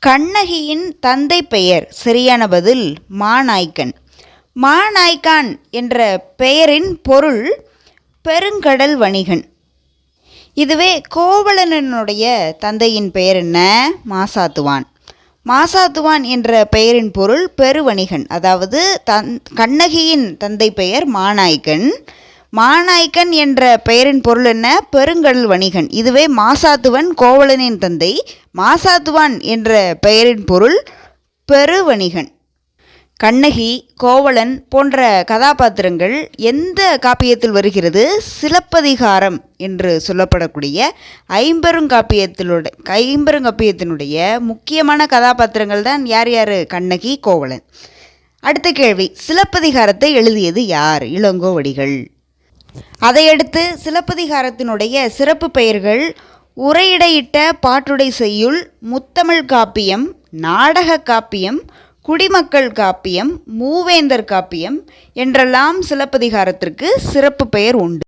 கண்ணகியின் தந்தை பெயர் சரியான பதில் மாநாய்க்கன். மாநாய்க்கான் என்ற பெயரின் பொருள் பெருங்கடல் வணிகன். இதுவே கோவலனுடைய தந்தையின் பெயர் என்ன? மாசாத்துவான். மாசாத்துவான் என்ற பெயரின் பொருள் பெருவணிகன். அதாவது கண்ணகியின் தந்தை பெயர் மாநாய்க்கன். மாநாய்க்கன் என்ற பெயரின் பொருள் என்ன? பெருங்கடல் வணிகன். இதுவே மாசாத்துவன் கோவலனின் தந்தை. மாசாத்துவான் என்ற பெயரின் பொருள் பெருவணிகன். கண்ணகி, கோவலன் போன்ற கதாபாத்திரங்கள் எந்த காப்பியத்தில் வருகிறது? சிலப்பதிகாரம் என்று சொல்லப்படக்கூடிய ஐம்பெருங்காப்பியத்தினுடைய முக்கியமான கதாபாத்திரங்கள் தான் யார் யார்? கண்ணகி, கோவலன். அடுத்த கேள்வி, சிலப்பதிகாரத்தை எழுதியது யார்? இளங்கோவடிகள். அதையடுத்து சிலப்பதிகாரத்தினுடைய சிறப்பு பெயர்கள் உரையிடையிட்ட பாட்டுடை செய்யுள், முத்தமிழ் காப்பியம், நாடக காப்பியம், குடிமக்கள் காப்பியம், மூவேந்தர் காப்பியம் என்றெல்லாம் சிலப்பதிகாரத்திற்கு சிறப்பு பெயர் உண்டு.